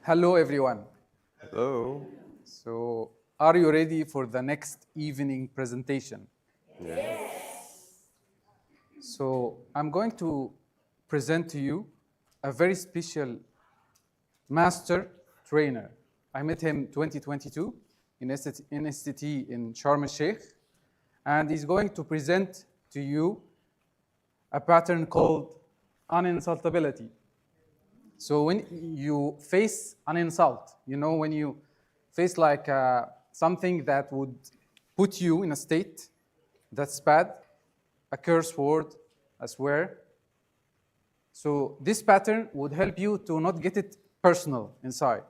Hello, everyone. Hello. So, are you ready for the next evening presentation? Yes. So, I'm going to present to you a very special master trainer. I met him 2022 in STT in Sharm el-Sheikh, and he's going to present to you a pattern called uninsultability. So when you face an insult, when you face like something that would put you in a state that's bad, a curse word, a swear. So this pattern would help you to not get it personal inside.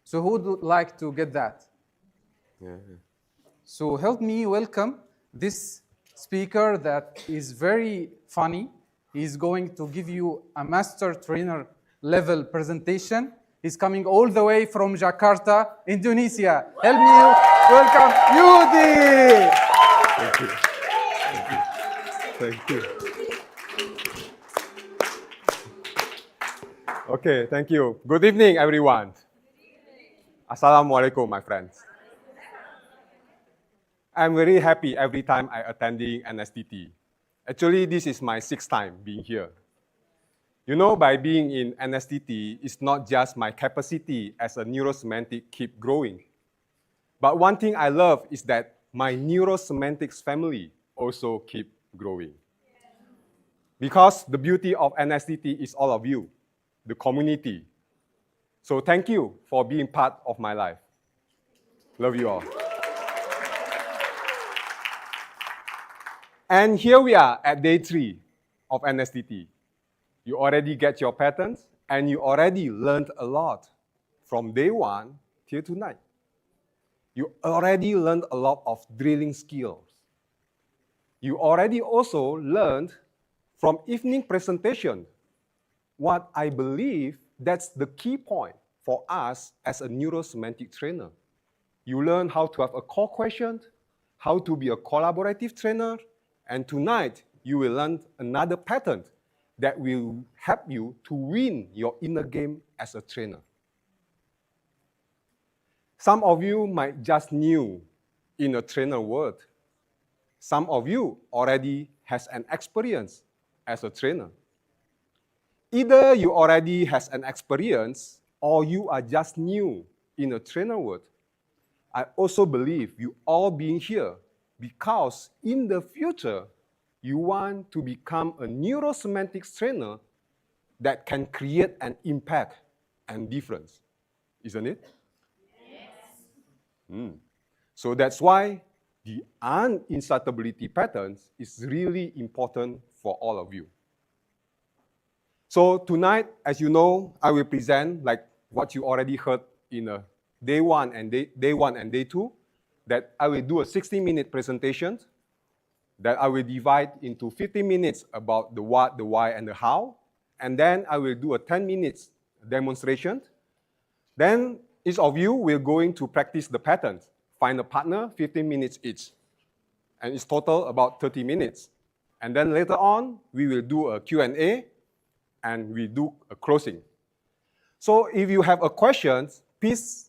So who would like to get that? Yeah. So help me welcome this speaker that is very funny. He's going to give you a master trainer level presentation. He's coming all the way from Jakarta, Indonesia. Help me welcome Yudi. Thank you. Thank you. Okay, thank you. Good evening, everyone. Assalamualaikum, my friends. I'm very happy every time I attending NSTT. Actually, this is my 6th time being here. You know, by being in NSTT, it's not just my capacity as a neurosemantic keep growing. But one thing I love is that my NeuroSemantics family also keep growing. Because the beauty of NSTT is all of you, the community. So thank you for being part of my life. Love you all. And here we are at day 3 of NSTT. You already get your patterns, and you already learned a lot from day 1 till tonight. You already learned a lot of drilling skills. You already also learned from evening presentation what I believe that's the key point for us as a neurosemantic trainer. You learn how to have a core question, how to be a collaborative trainer, and tonight you will learn another pattern that will help you to win your inner game as a trainer. Some of you might just new in a trainer world. Some of you already has an experience as a trainer. Either you already has an experience or you are just new in a trainer world. I also believe you all being here because in the future, you want to become a neurosemantics trainer that can create an impact and difference, isn't it? Yes. So that's why the uninsultability patterns is really important for all of you. So tonight, as you know, I will present like what you already heard in day 1 and day 2, that I will do a 60-minute presentation that I will divide into 50 minutes about the what, the why, and the how. And then I will do a 10 minutes demonstration. Then each of you will going to practice the patterns. Find a partner, 15 minutes each. And it's total about 30 minutes. And then later on, we will do a Q&A, and we do a closing. So if you have a question, please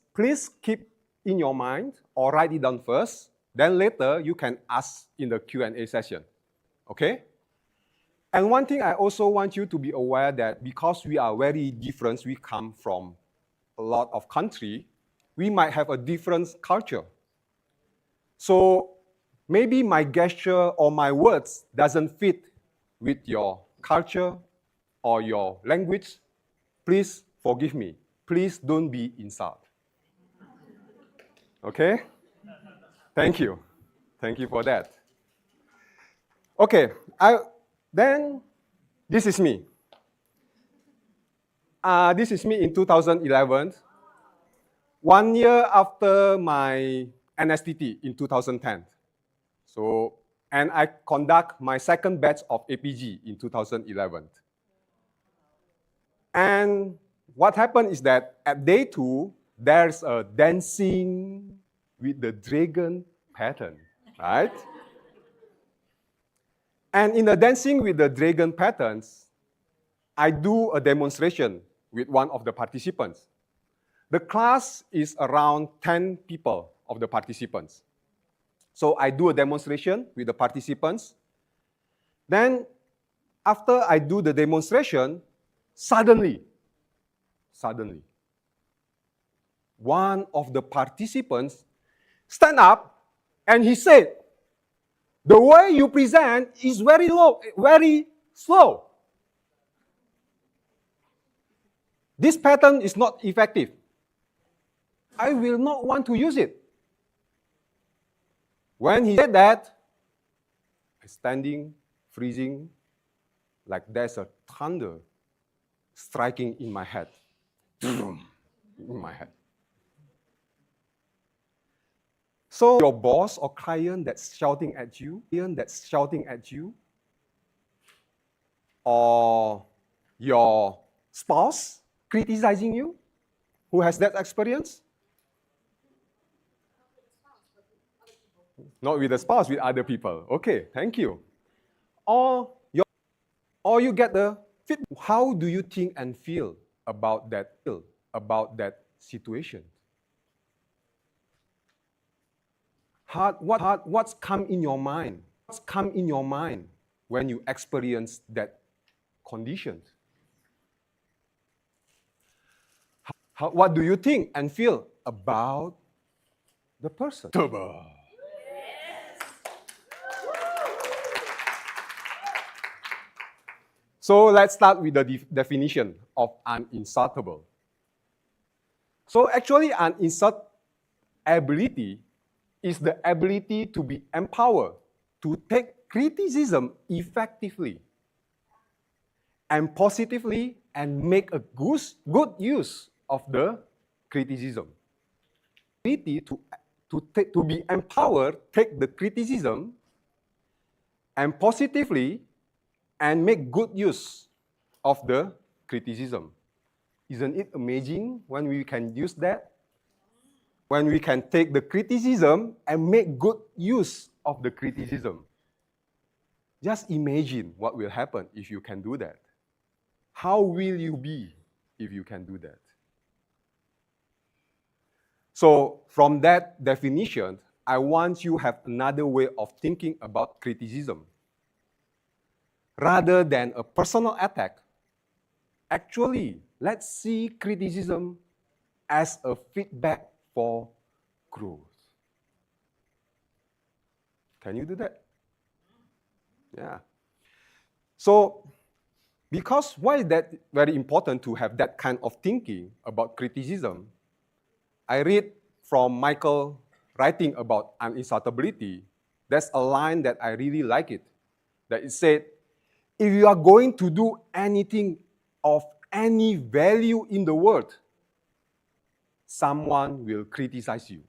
keep in your mind or write it down first. Then later, you can ask in the Q&A session, okay? And one thing I also want you to be aware that because we are very different, we come from a lot of country, we might have a different culture. So maybe my gesture or my words doesn't fit with your culture or your language. Please forgive me. Please don't be insulted. Okay? Thank you. Thank you for that. Okay, then this is me. This is me in 2011, 1 year after my NSTT in 2010. So, and I conduct my second batch of APG in 2011. And what happened is that at day 2, there's a dancing with the dragon pattern, right? And in the dancing with the dragon patterns, I do a demonstration with one of the participants. The class is around 10 people of the participants. So I do a demonstration with the participants. Then after I do the demonstration, suddenly, one of the participants stand up and he said, "The way you present is very slow. This pattern is not effective. I will not want to use it." When he said that, I'm standing, freezing, like there's a thunder striking in my head. In my head. So your boss or client that's shouting at you, or your spouse criticizing you, who has that experience? Not with the spouse, with other people. Okay, thank you. Or you get the feedback. How do you think and feel about that situation? What's come in your mind? What's come in your mind when you experience that condition? What do you think and feel about the person? So let's start with the definition of uninsert. So actually, uninsert ability is the ability to be empowered to take criticism effectively and positively and make a good use of the criticism. Ability to be empowered, take the criticism and positively and make good use of the criticism. Isn't it amazing when we can use that? When we can take the criticism and make good use of the criticism. Just imagine what will happen if you can do that. How will you be if you can do that? So from that definition, I want you to have another way of thinking about criticism. Rather than a personal attack, actually, let's see criticism as a feedback for growth. Can you do that? Yeah. So, because why is that very important to have that kind of thinking about criticism? I read from Michael writing about uninsertability. There's a line that I really like it. That it said, if you are going to do anything of any value in the world, someone will criticize you.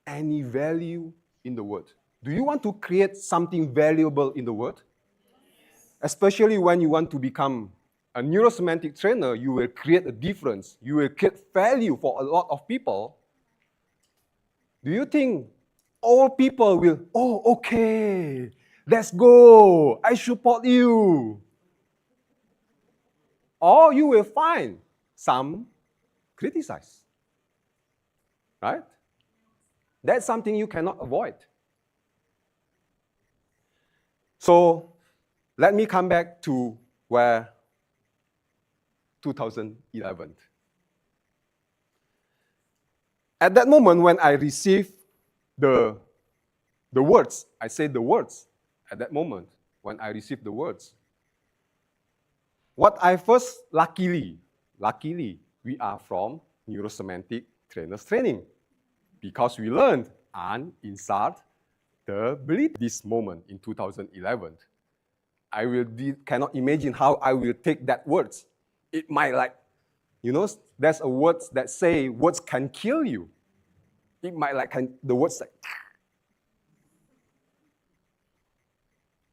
Any value in the world. Do you want to create something valuable in the world? Especially when you want to become a neurosemantic trainer, you will create a difference. You will create value for a lot of people. Do you think all people will, oh, okay, let's go, I support you? Or you will find some criticize, right? That's something you cannot avoid. So let me come back to where 2011. At that moment when I received the words, I say the words, at that moment when I received the words, what I first, luckily, we are from Neuro-Semantic Trainers Training because we learned uninsert the belief. This moment in 2011, I cannot imagine how I will take that words. It might there's a words that say words can kill you. It might the words like.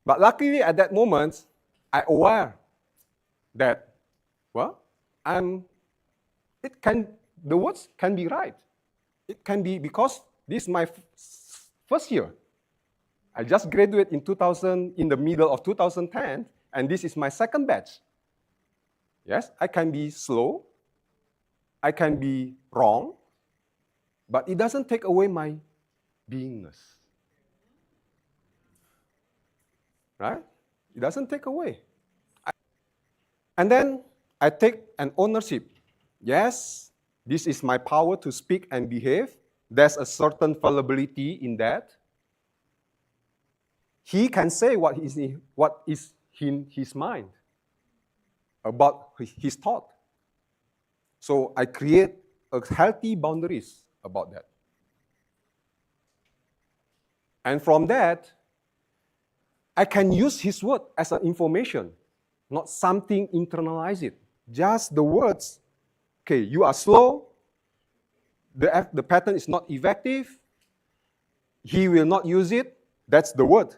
But luckily at that moment, I aware that, the words can be right. It can be because this is my first year. I just graduated in the middle of 2010, and this is my second batch. Yes, I can be slow. I can be wrong, but it doesn't take away my beingness. Right? It doesn't take away. And then I take an ownership. Yes, this is my power to speak and behave. There's a certain fallibility in that. He can say what is in his mind about his thought. So I create a healthy boundaries about that. And from that, I can use his word as an information, not something internalize it. Just the words. Okay, you are slow. The pattern is not effective. He will not use it. That's the word.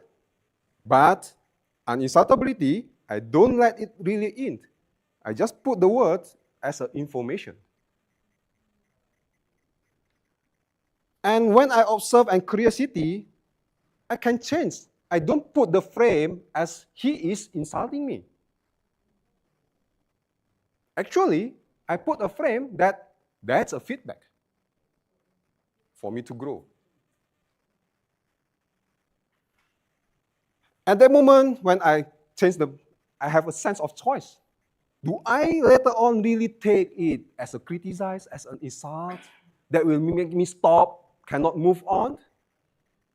But uninsatiability, I don't let it really in. I just put the word as an information. And when I observe and curiosity, I can change. I don't put the frame as he is insulting me. Actually, I put a frame that's a feedback for me to grow. At that moment, when I change I have a sense of choice. Do I later on really take it as a criticize, as an insult, that will make me stop, cannot move on?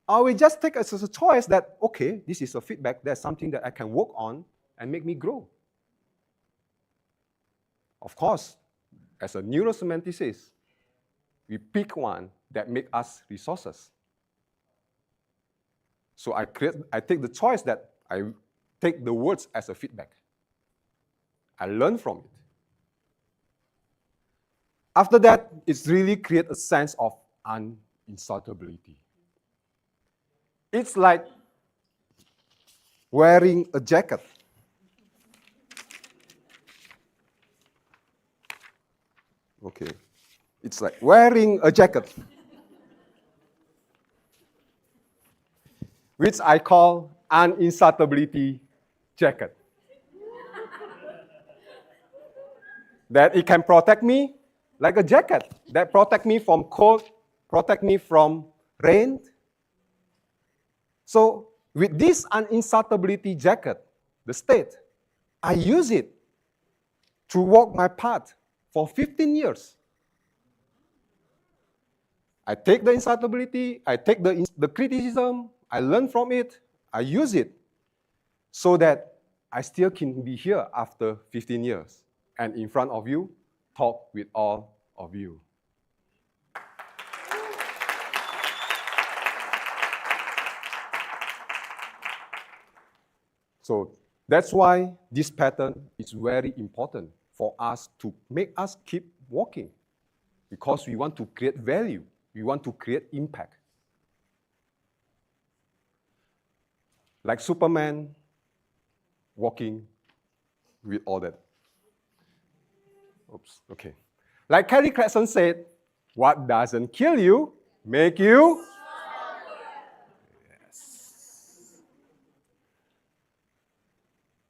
Or we just take it as a choice that, okay, this is a feedback, there's something that I can work on and make me grow. Of course, as a neurosemanticist, we pick one that make us resources. So I take the choice that I take the words as a feedback. I learn from it. After that, it's really create a sense of uninsultability. It's like wearing a jacket. Okay. It's like wearing a jacket, which I call uninsultability jacket. That it can protect me like a jacket, that protect me from cold, protect me from rain. So with this uninsultability jacket, the state, I use it to walk my path for 15 years. I take the insultability, I take the criticism, I learn from it, I use it so that I still can be here after 15 years and in front of you, talk with all of you. So that's why this pattern is very important for us to make us keep walking, because we want to create value, we want to create impact. Like Superman walking with all that. Oops, okay. Like Kelly Clarkson said, what doesn't kill you, make you stronger. Yes.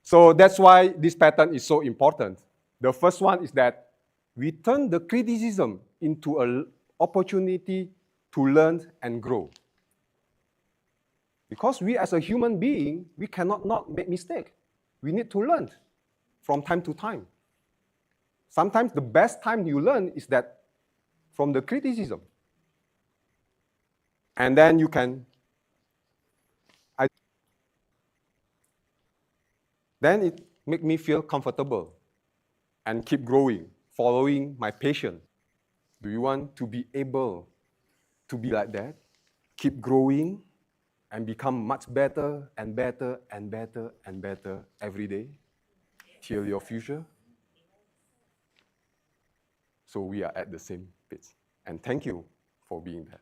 So that's why this pattern is so important. The first one is that we turn the criticism into an opportunity to learn and grow. Because we as a human being, we cannot not make mistakes. We need to learn from time to time. Sometimes the best time you learn is that from the criticism. And then you can, then it makes me feel comfortable and keep growing, following my passion. Do you want to be able to be like that? Keep growing and become much better and better and better and better every day till your future? So we are at the same pitch. And thank you for being that.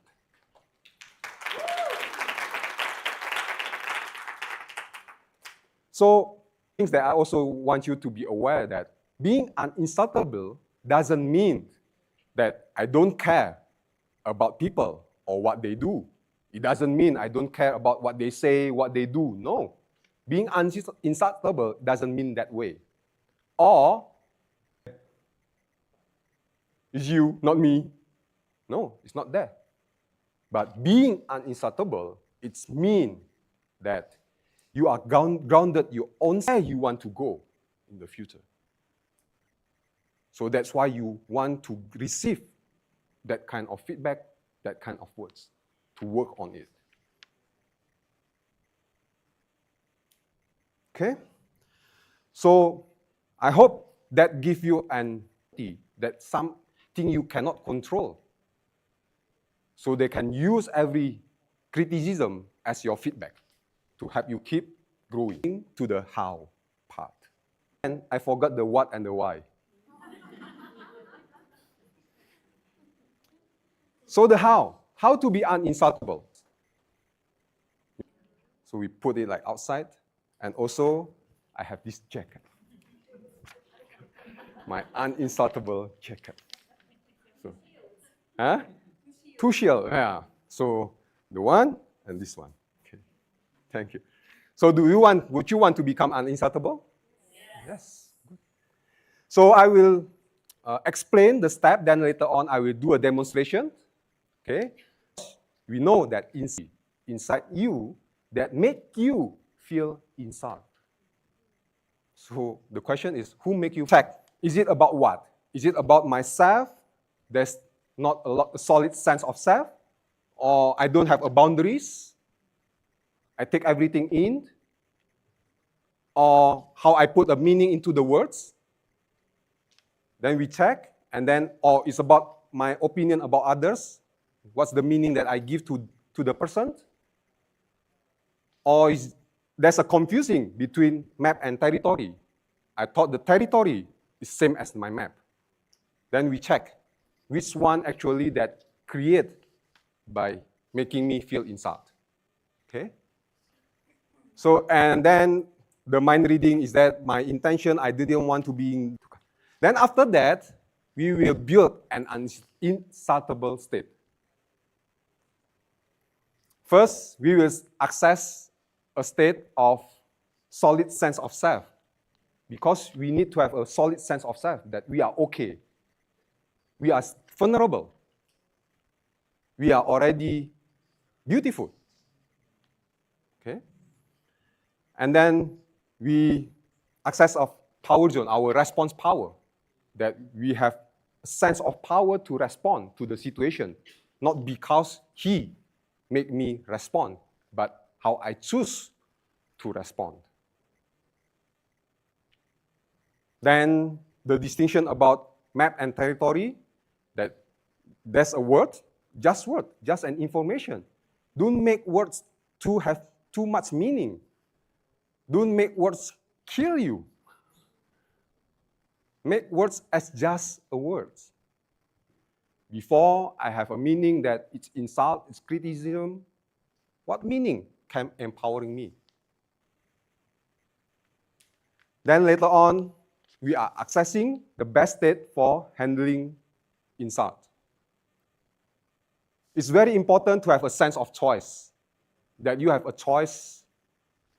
So things that I also want you to be aware that being uninsultable doesn't mean that I don't care about people or what they do. It doesn't mean I don't care about what they say, what they do. No. Being uninsultable doesn't mean that way. Or It's you, not me. No, it's not there. But being uninsubtle, it means that you are grounded your own where you want to go in the future. So that's why you want to receive that kind of feedback, that kind of words, to work on it. Okay? So I hope that gives you an idea that something you cannot control. So they can use every criticism as your feedback to help you keep growing to the how part. And I forgot the what and the why. So the how to be uninsubtle. So we put it like outside, and also I have this jacket. My uninsubtle jacket. So, two shields, yeah. So the one and this one. Okay, thank you. So would you want to become uninsubtle? Yes. Good. So I will explain the step, then later on I will do a demonstration. Okay? We know that inside you that make you feel inside. So the question is, who make you check? Is it about what? Is it about myself? There's not a solid sense of self? Or I don't have boundaries? I take everything in? Or how I put a meaning into the words? Then we check, and then, or it's about my opinion about others? What's the meaning that I give to the person? Or there's a confusing between map and territory. I thought the territory is same as my map. Then we check which one actually that create by making me feel inside. Okay? So, and then the mind reading is that my intention, I didn't want to be in. Then after that, we will build an insubtle state. First, we will access a state of solid sense of self, because we need to have a solid sense of self that we are okay. We are vulnerable. We are already beautiful. Okay? And then we access of power zone, our response power, that we have a sense of power to respond to the situation, not because he make me respond, but how I choose to respond. Then the distinction about map and territory, that there's a word, just an information. Don't make words to have too much meaning. Don't make words kill you. Make words as just a word. Before I have a meaning that it's insult, it's criticism, what meaning can empowering me? Then later on, we are accessing the best state for handling insult. It's very important to have a sense of choice, that you have a choice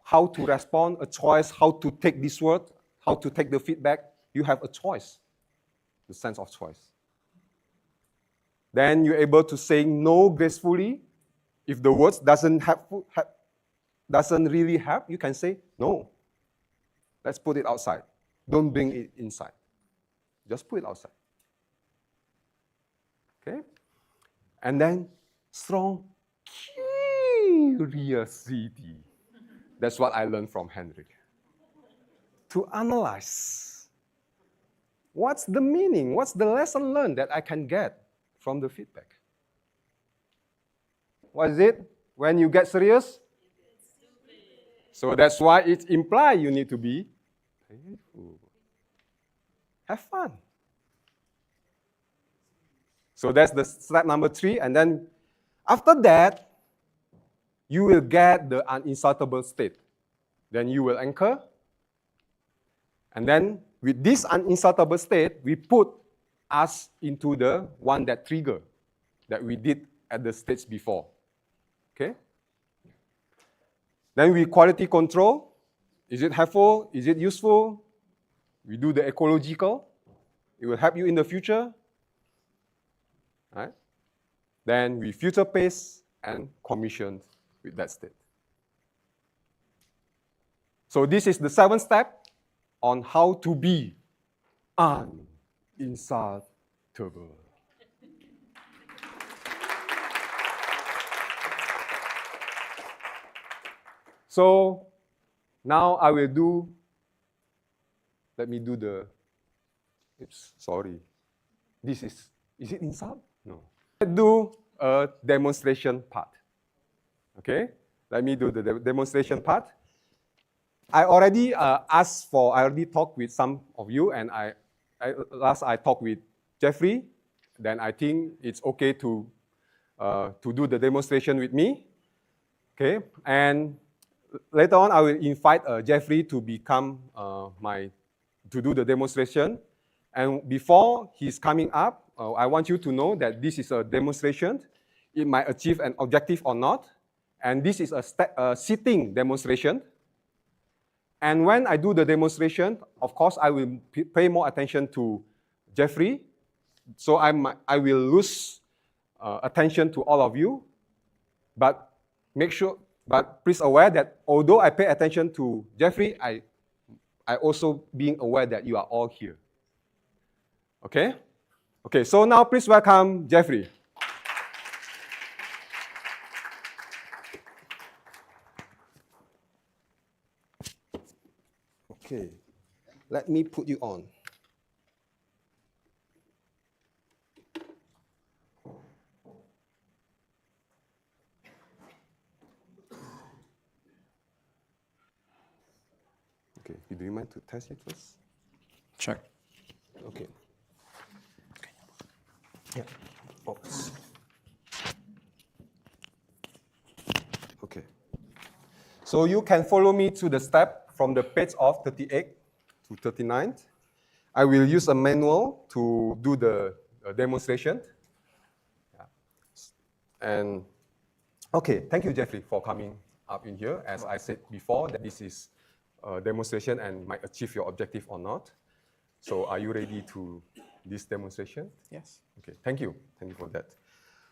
how to respond, a choice how to take this word, how to take the feedback. You have a choice, the sense of choice. Then you're able to say no gracefully. If the words doesn't really help, you can say no. Let's put it outside. Don't bring it inside. Just put it outside. Okay? And then strong curiosity. That's what I learned from Henrik. To analyze. What's the meaning? What's the lesson learned that I can get from the feedback? What is it? When you get serious? So that's why it implies you need to be playful. Have fun. So that's the step number 3. And then after that, you will get the uninsubtle state. Then you will anchor. And then with this uninsubtle state, we put us into the one that trigger that we did at the stage before. Okay? Then we quality control. Is it helpful? Is it useful? We do the ecological. It will help you in the future. right? Then we future paste and commission with that state. So this is the 7th step on how to be uninsatable. So now I will do, let me do the, oops, sorry. This is it inside? No. Let's do a demonstration part. Okay, let me do the demonstration part. I already I already talked with some of you, and last I talked with Jeffrey. Then I think it's okay to do the demonstration with me. Okay, and later on I will invite Jeffrey to become to do the demonstration. And before he's coming up, I want you to know that this is a demonstration. It might achieve an objective or not. And this is a sitting demonstration. And when I do the demonstration, of course, I will pay more attention to Jeffrey. So I will lose attention to all of you. But please aware that although I pay attention to Jeffrey, I also being aware that you are all here. Okay? Okay, so now please welcome Jeffrey. Okay, let me put you on. Okay, do you mind to test it first? Sure. Okay. Yeah. Oops. Okay. So you can follow me to the step from the page of 38 to 39. I will use a manual to do the demonstration. Yeah. And okay, thank you, Jeffrey, for coming up in here. As I said before, that this is a demonstration and might achieve your objective or not. So are you ready to this demonstration? Yes. Okay, thank you. Thank you for that.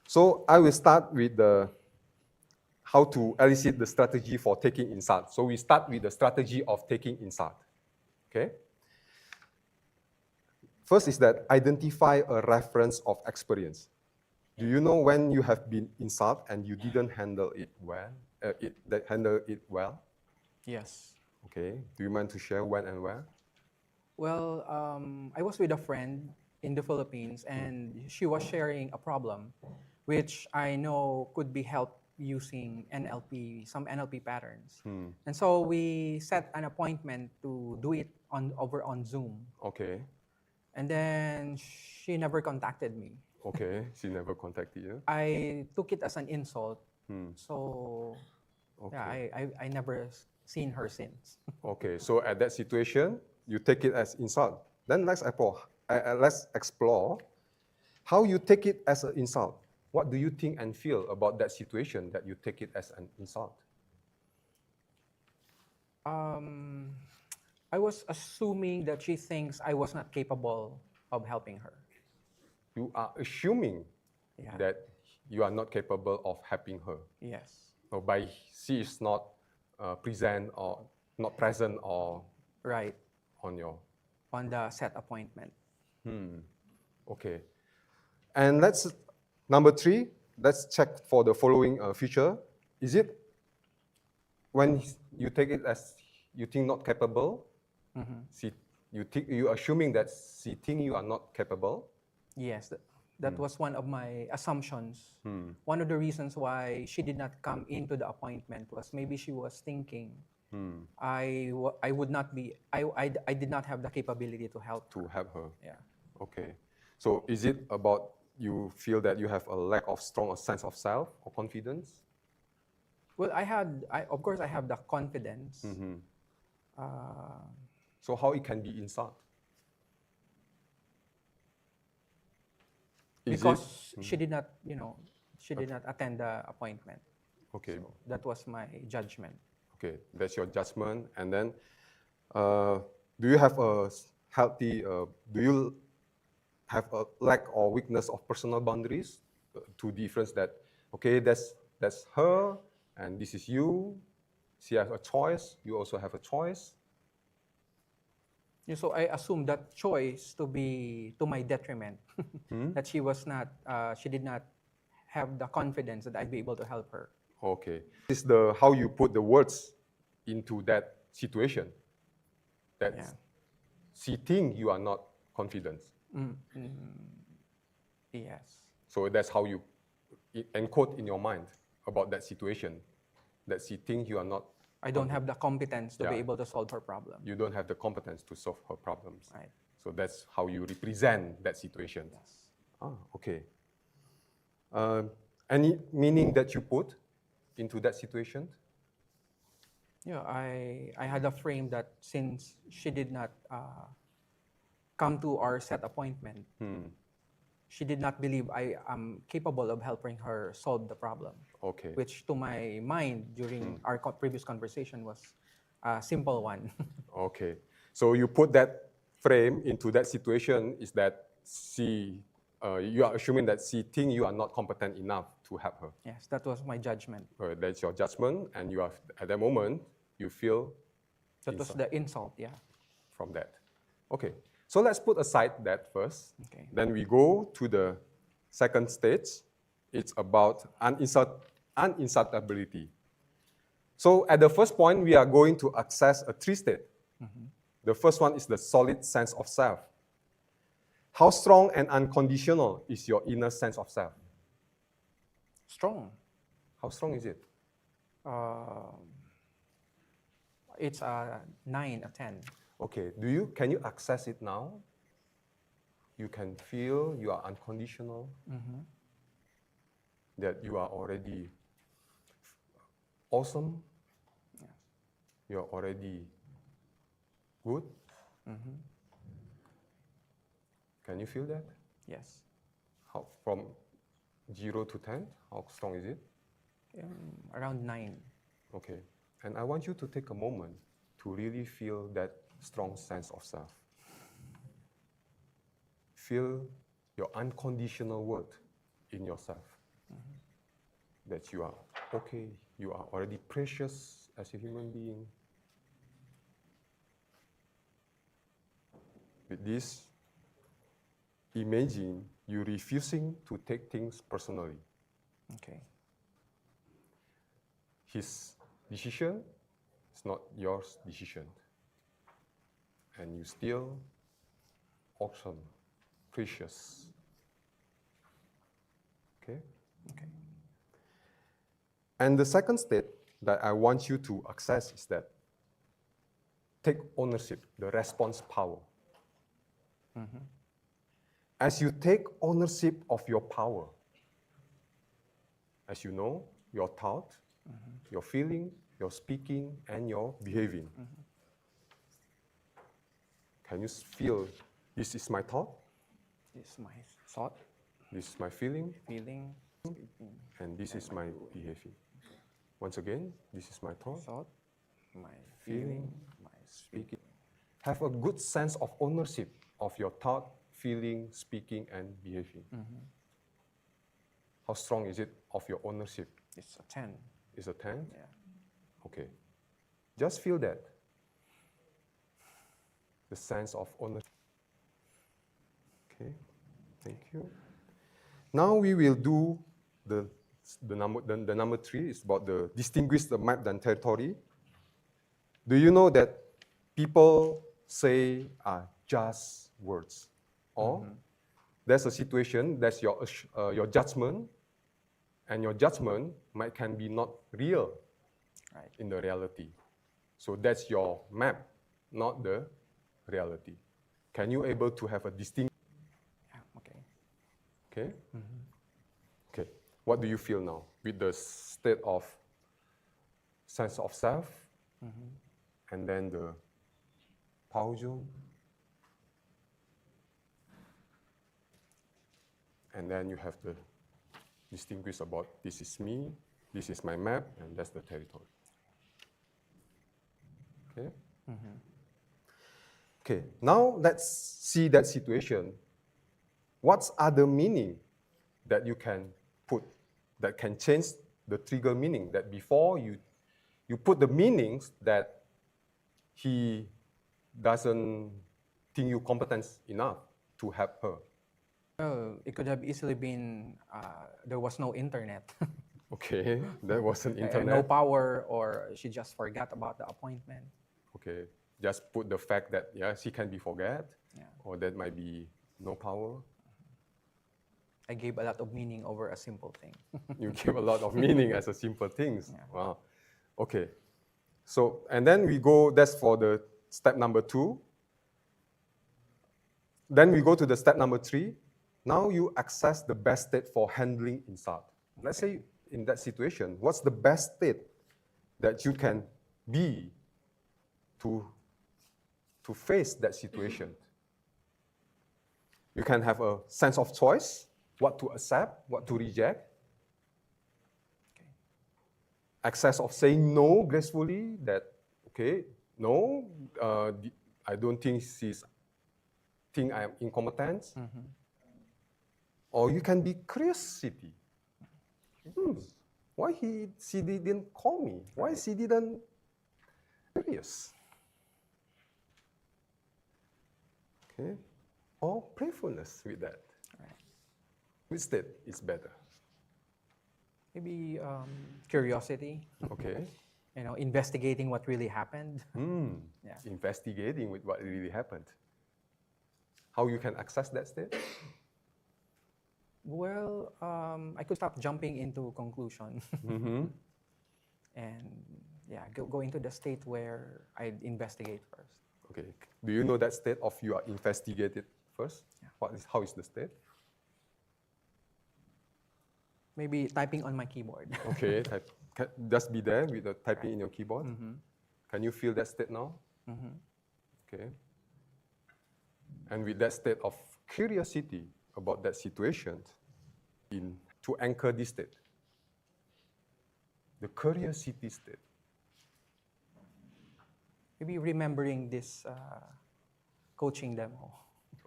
So I will start with how to elicit the strategy for taking insight. So we start with the strategy of taking insight. Okay? First is that identify a reference of experience. Do you know when you have been inside and you didn't handle it well? Handle it well? Yes. Okay. Do you mind to share when and where? Well, I was with a friend in the Philippines, and she was sharing a problem, which I know could be helped using NLP, some NLP patterns. And so we set an appointment to do it over on Zoom. Okay. And then she never contacted me. Okay. She never contacted you? I took it as an insult. So Okay. yeah, I never seen her since. Okay, so at that situation, you take it as insult. Then let's explore how you take it as an insult. What do you think and feel about that situation that you take it as an insult? I was assuming that she thinks I was not capable of helping her. You are assuming Yeah. that you are not capable of helping her. Yes. So by she is not present or Right. on your. On the set appointment. Okay. And number 3, let's check for the following feature. Is it when you take it as you think not capable, you assuming that she think you are not capable? Yes, that was one of my assumptions. One of the reasons why she did not come into the appointment was maybe she was thinking I did not have the capability to help To help her. Yeah. Okay. So is it about you feel that you have a lack of strong sense of self or confidence? Well, of course I have the confidence. So how it can be insult? Because she did not, she did not attend the appointment. Okay. So that was my judgment. Okay, that's your judgment. And then, do you have a healthy? Do you have a lack or weakness of personal boundaries to difference that, okay, that's her, and this is you. She has a choice, you also have a choice. Yeah, so I assume that choice to be to my detriment, that she did not have the confidence that I'd be able to help her. Okay. This is the how you put the words into that situation. That Yeah. she think you are not confident. Yes. So that's how you encode in your mind about that situation. That she think you are not. I don't have the competence to be Yeah. able to solve her problem. You don't have the competence to solve her problems. Right. So that's how you represent that situation. Yes. Ah, okay. Any meaning that you put into that situation? Yeah, I had a frame that since she did not come to our set appointment, she did not believe I am capable of helping her solve the problem. Okay. Which to my mind during our previous conversation was a simple one. Okay. So you put that frame into that situation is that you are assuming that she think you are not competent enough to help her. Yes, that was my judgment. That's your judgment, and you are at that moment you feel That was the insult, yeah. from that. Okay. So let's put aside that first. Okay. Then we go to the second stage. It's about uninstability. So at the first point, we are going to access a three state. The first one is the solid sense of self. How strong and unconditional is your inner sense of self? Strong. How strong is it? It's a 9, a 10. Okay, can you access it now? You can feel you are unconditional, that you are already awesome, you are already good. Can you feel that? Yes. How, from 0 to 10, how strong is it? Around 9. Okay, and I want you to take a moment to really feel that strong sense of self. Feel your unconditional worth in yourself. That you are okay, you are already precious as a human being. With this, imagine you refusing to take things personally. Okay. His decision is not your decision. And you still awesome, precious. Okay? Okay. And the second state that I want you to access is that take ownership, the response power. As you take ownership of your power, as you know, your thought, your feeling, your speaking, and your behaving. Can you feel this is my thought, This is my thought, this is my feeling, feeling, speaking, and this is my behavior? Once again, this is my thought, thought, my feeling, my speaking. have a good sense of ownership of your thought, feeling, speaking, and behaving. How strong is it of your ownership? It's a 10. Is a 10? Yeah. Okay. Just feel that. The sense of ownership. Okay, thank you. Now we will do the number 3 is about the distinguish the map than territory. Do you know that people say just words, or there's a situation that's your judgment, and your judgment can be not real in the reality. So that's your map, not the reality. Can you able to have a distinct? Yeah, okay. Okay. Okay. What do you feel now with the state of sense of self, and then the power zone, and then you have the distinguish about this is me, this is my map, and that's the territory. Okay. Okay. Now let's see that situation What's other meaning that you can put that can change the trigger meaning? That before you put the meanings that he doesn't think you competent enough to help her. Well, it could have easily been there was no internet. Okay, there wasn't No internet. power, or she just forgot about the appointment. Okay, just put the fact that she can be forget, Yeah. or that might be no power. I gave a lot of meaning over a simple thing. You give a lot of meaning as a simple things. Yeah. Wow. Okay. So, and then we go, that's for the step number 2. Then we go to the step number 3. Now you access the best state for handling insult. Let's say in that situation, what's the best state that you can be to face that situation? You can have a sense of choice, what to accept, what to reject. Okay. Access of saying no gracefully, that, okay, no, I don't think I am incompetent. Or you can be curiosity. Why she didn't call me? Why she didn't curious? Okay, or playfulness with that. Right. Which state is better? Maybe curiosity. Okay. Investigating what really happened. Yeah. Investigating with what really happened. How you can access that state? Well, I could stop jumping into conclusion and go into the state where I investigate first. Okay. Do you know that state of you are investigated first? Yeah. How is the state? Maybe typing on my keyboard. Okay. Just be there with the typing in your keyboard. Can you feel that state now? Okay. And with that state of curiosity about that situation, to anchor this state, the curiosity state. Maybe remembering this coaching demo.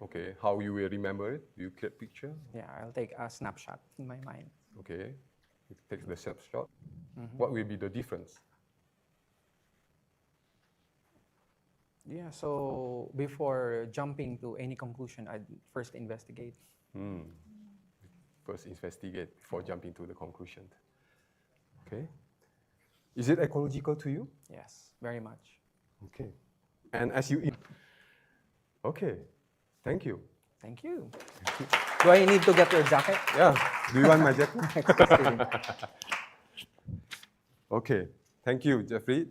Okay, how you will remember it? You create picture? Yeah, I'll take a snapshot in my mind. Okay, you take the snapshot. What will be the difference? Yeah, so before jumping to any conclusion, I'd first investigate. First investigate before jumping to the conclusion. Okay. Is it ecological to you? Yes, very much. Okay. And as you eat. Okay. Thank you. Thank you. Do I need to get your jacket? Yeah. Do you want my jacket? Just kidding. Okay. Thank you, Jeffrey.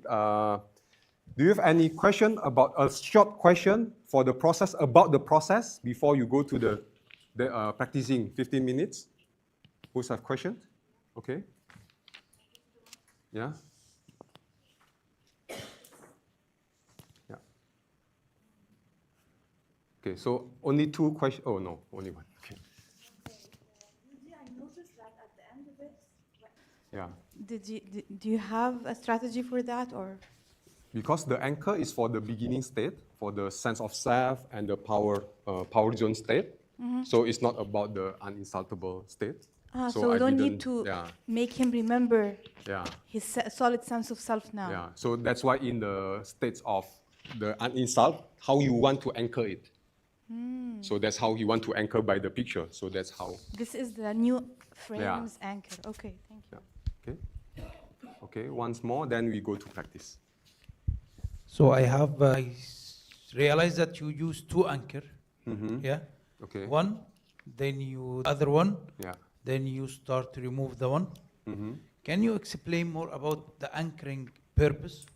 Do you have any question about a short question for the process, about the process before you go to the practicing 15 minutes? Who have questions? Okay. Yeah. Yeah. Okay, so only 2 questions. Oh, no, only 1. Okay. Yudi, I noticed that at the end of it. Yeah. Do you have a strategy for that, or? Because the anchor is for the beginning state, for the sense of self and the power zone state. So it's not about the uninsultable state. So we I don't need didn't- to make him remember Yeah. his solid sense of self now. Yeah, so that's why in the states of the uninsult, how you want to anchor it. So that's how you want to anchor by the picture. So that's how. This is the new frames anchor. Okay, thank you. Yeah. Okay. Okay. Once more, then we go to practice. So I realized that you use 2 anchor. Yeah. Okay. One, then you other one. Yeah. Then you start to remove the one. Can you explain more about the anchoring purpose?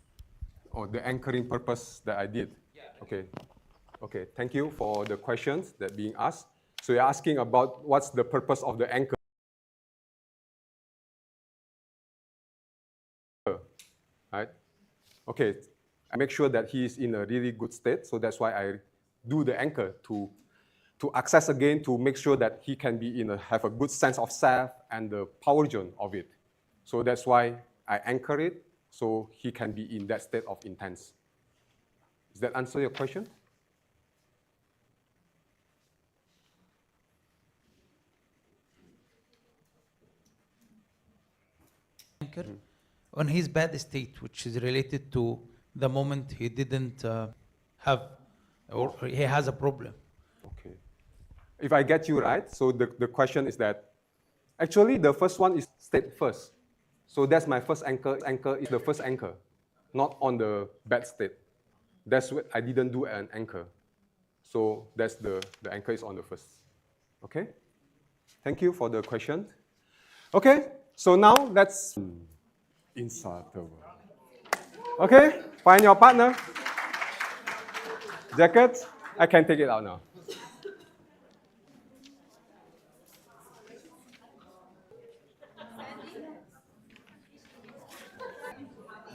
Or the anchoring purpose that I did. Yeah. Okay. Okay. Thank you for the questions that being asked. So you're asking about what's the purpose of the anchor. Right? Okay. I make sure that he is in a really good state. So that's why I do the anchor to access again, to make sure that he can be have a good sense of self and the power zone of it. So that's why I anchor it, so he can be in that state of intense. Does that answer your question? anchor on his bad state, which is related to the moment he didn't have, or he has a problem. Okay. If I get you right, so the question is that actually the first one is state first. So that's my first anchor. Anchor is the first anchor, not on the bad state. That's what I didn't do an anchor. So that's the anchor is on the first. Okay? Thank you for the question. Okay, so now let's insert the word. Okay, find your partner. Jacket, I can take it out now.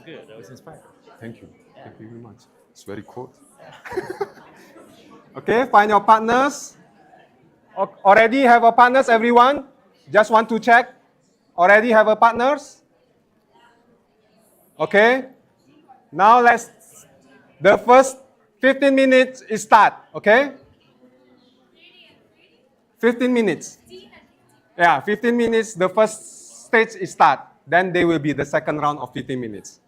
Good, that was inspiring. Thank you. Thank you very much. It's very cool. Okay, find your partners. Already have a partners, everyone? Just want to check. Already have a partners? Okay. Now the first 15 minutes is start, okay? 15 minutes. Yeah, 15 minutes, the first stage is start. Then there will be the second round of 15 minutes.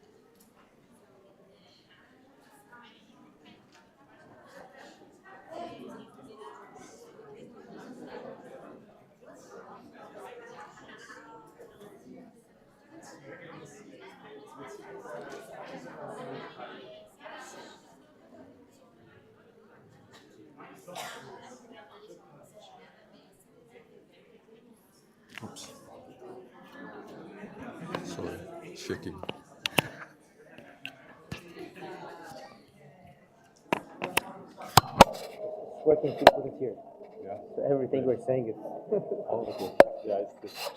Oops. Sorry, shaking. Working people is here. Yeah. So everything we're saying is. Oh, okay. Yeah, it's this.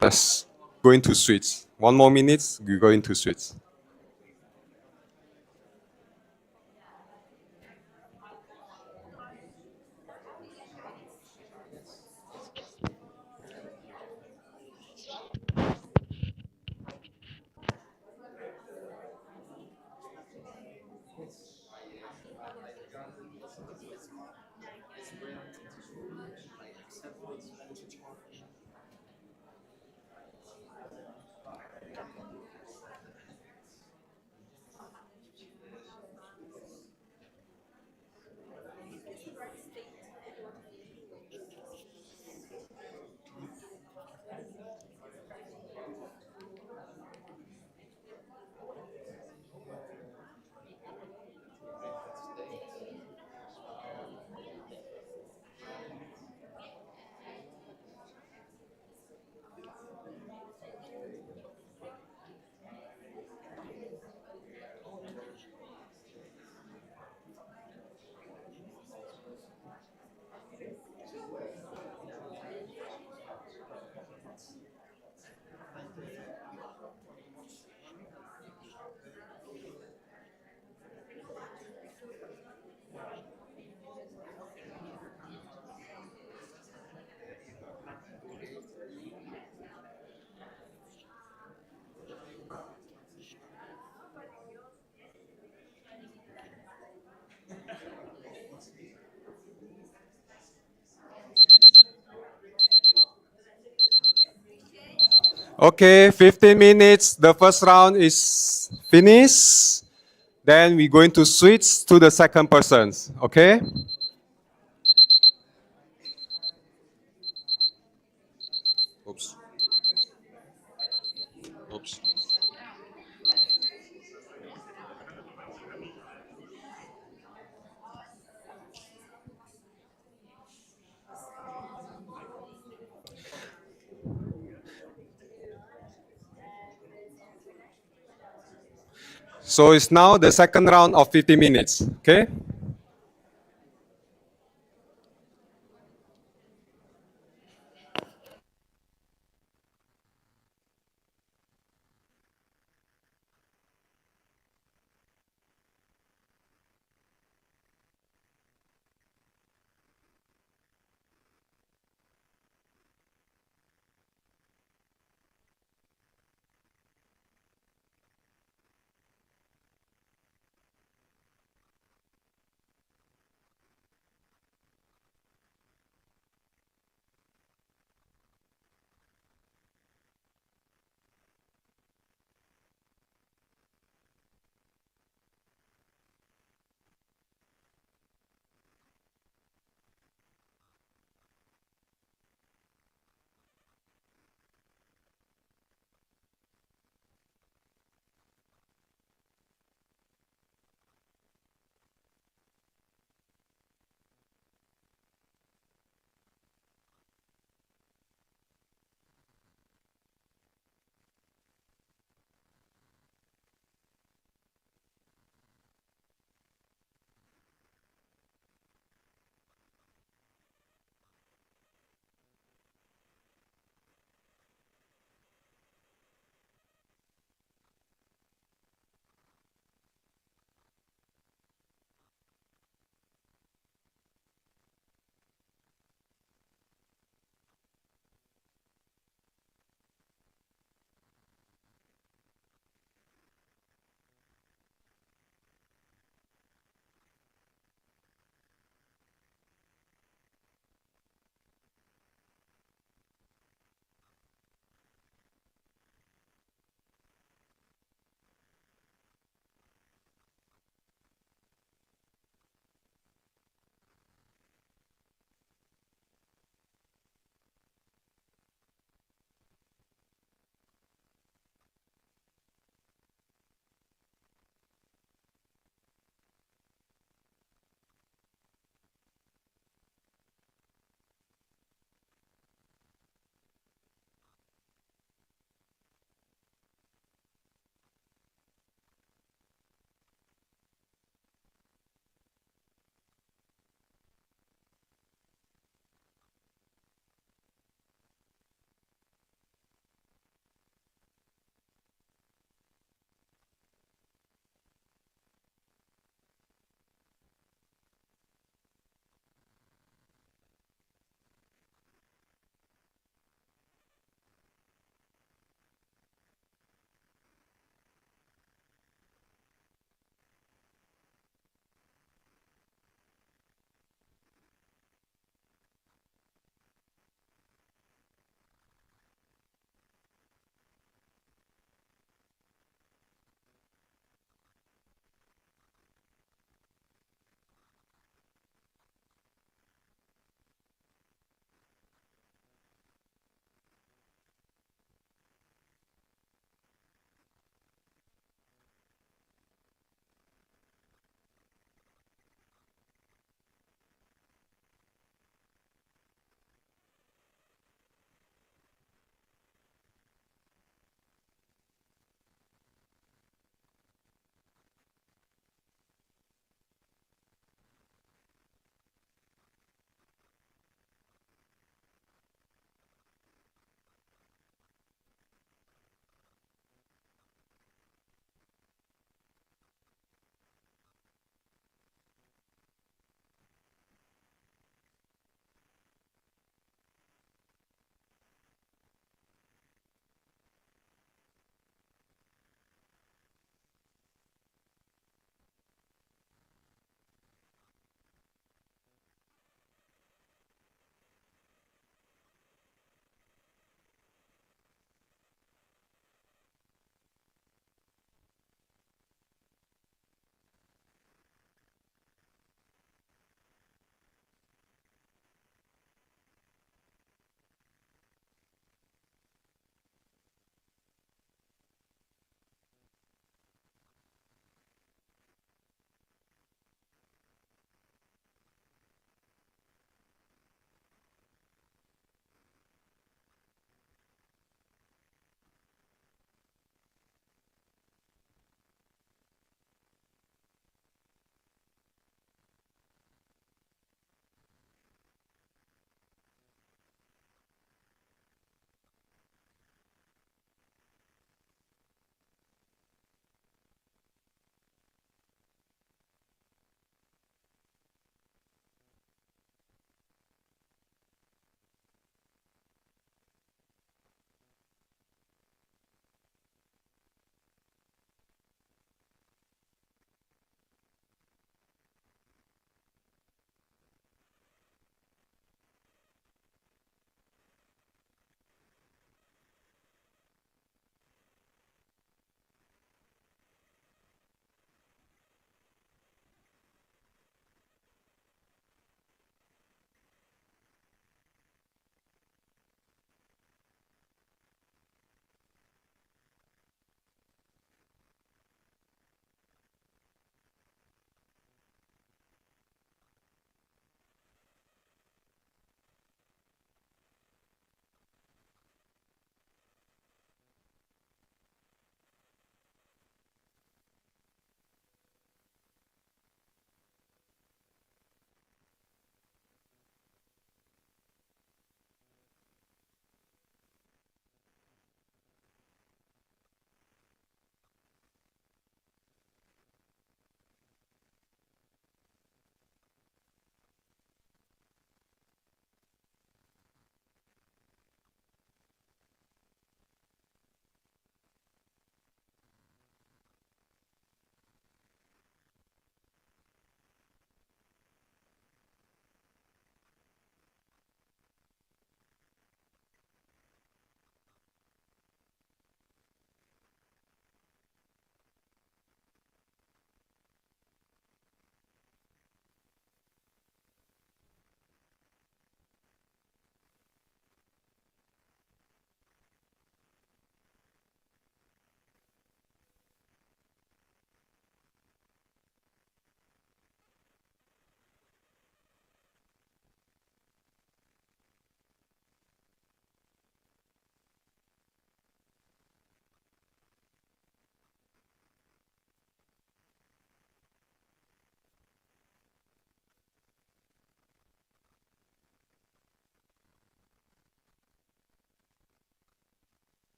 Let's go into switch. 1 more minute, we go into switch. Okay, 15 minutes. The first round is finished. Then we're going to switch to the second persons. Okay? Oops. Oops. So it's now the second round of 50 minutes. Okay?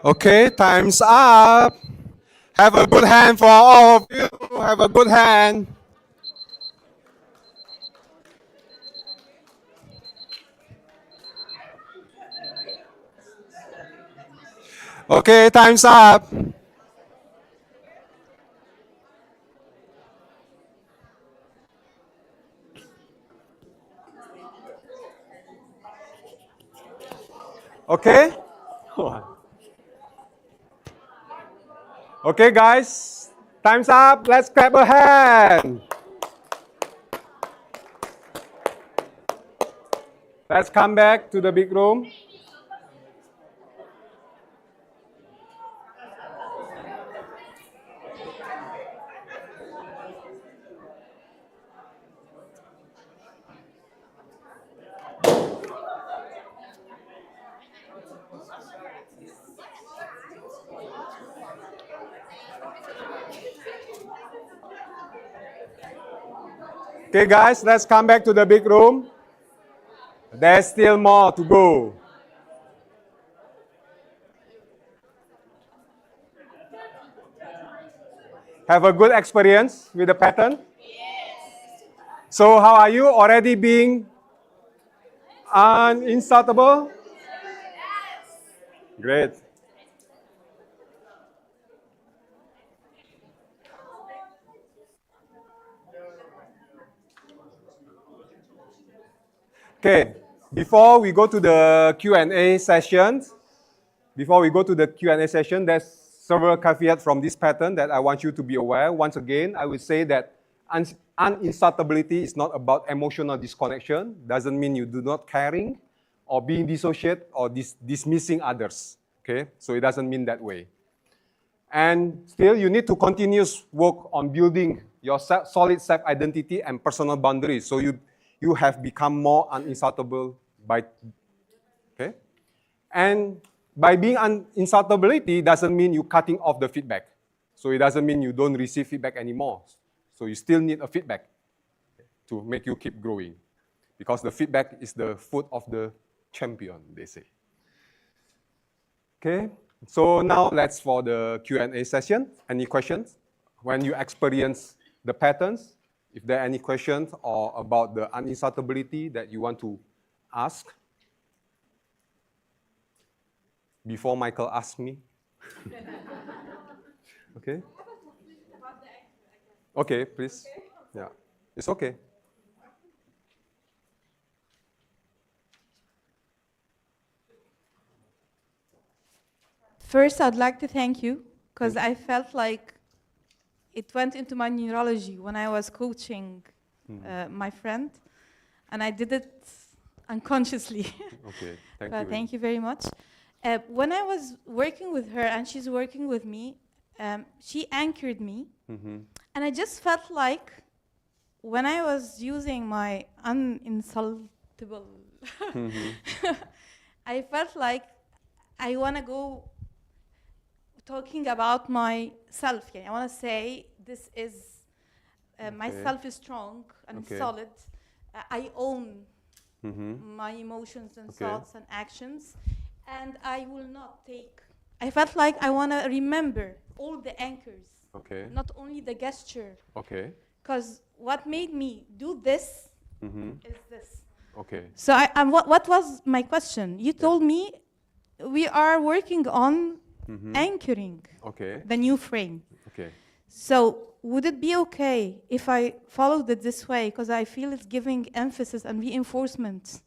Okay, time's up. Have a good hand for all of you. Have a good hand. Okay, time's up. Okay? Okay, guys. Time's up. Let's clap a hand. Let's come back to the big room. Okay, guys, let's come back to the big room. There's still more to go. Have a good experience with the pattern? Yes. So how are you? Already being uninsultable? Yes. Great. Okay, before we go to the Q&A session, there's several caveats from this pattern that I want you to be aware. Once again, I will say that uninsultability is not about emotional disconnection. Doesn't mean you do not caring or being dissociated or dismissing others. Okay, so it doesn't mean that way. And still, you need to continuous work on building your solid self-identity and personal boundaries. So you have become more uninsultable okay? And by being uninsultability doesn't mean you cutting off the feedback. So it doesn't mean you don't receive feedback anymore. So you still need a feedback to make you keep growing. Because the feedback is the food of the champion, they say. Okay, so now let's for the Q&A session. Any questions? When you experience the patterns, if there are any questions or about the uninsultability that you want to ask before Michael asks me. Okay? Okay, please. Yeah, it's okay. First, I'd like to thank you because I felt like it went into my neurology when I was coaching my friend, and I did it unconsciously. Okay, Thank you very much. When I was working with her and she's working with me, she anchored me, and I just felt like when I was using my uninsultable, I felt like I want to go talking about myself. I want to say this is myself is strong and solid. I own my emotions and thoughts and actions, and I will not take. I felt like I want to remember all the anchors, not only the gesture. Because what made me do this is this. So what was my question? You told me we are working on anchoring the new frame. So would it be okay if I followed it this way? Because I feel it's giving emphasis and reinforcement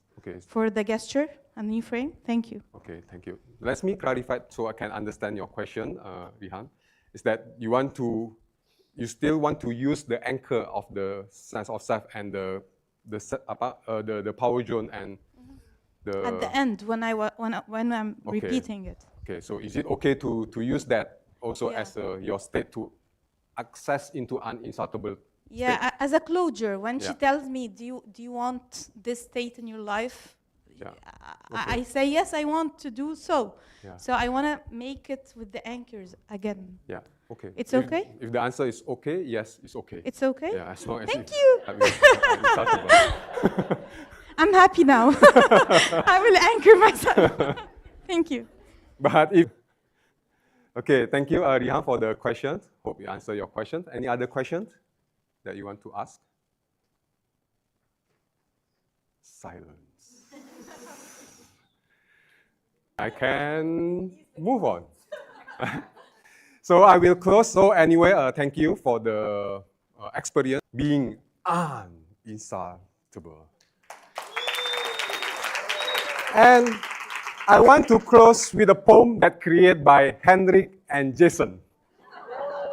for the gesture and new frame. Thank you. Okay, thank you. Let me clarify so I can understand your question, Rihan. Is that you still want to use the anchor of the sense of self and the power zone and the at the end when I'm repeating it. Okay, so is it okay to use that also as your state to access into uninsultable state? As a closure, when she tells me, do you want this state in your life? I say, yes, I want to do so. So I want to make it with the anchors again. Yeah, okay. It's okay? If the answer is okay, yes, it's okay. It's okay? Yeah, as long as Thank you. Uninsultable. I'm happy now. I will anchor myself. Thank you. But if Okay, thank you, Rihan, for the questions. Hope you answer your questions. Any other questions that you want to ask? Silence. I can move on. So I will close. So anyway, thank you for the experience being uninsufferable. And I want to close with a poem that created by Henrik and Jason.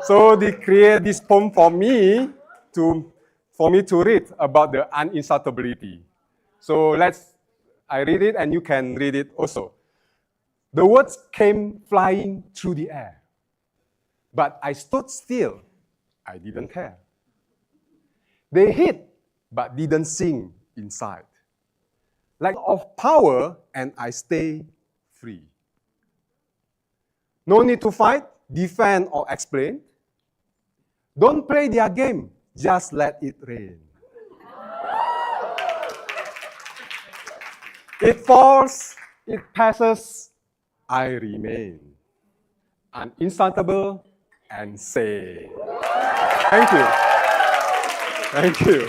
So they create this poem for me to read about the uninsufferability. So I read it and you can read it also. The words came flying through the air, but I stood still. I didn't care. They hit, but didn't sing inside. Like of power, and I stay free. No need to fight, defend, or explain. Don't play their game, just let it rain. It falls, it passes, I remain. Uninsufferable and sane. Thank you. Thank you.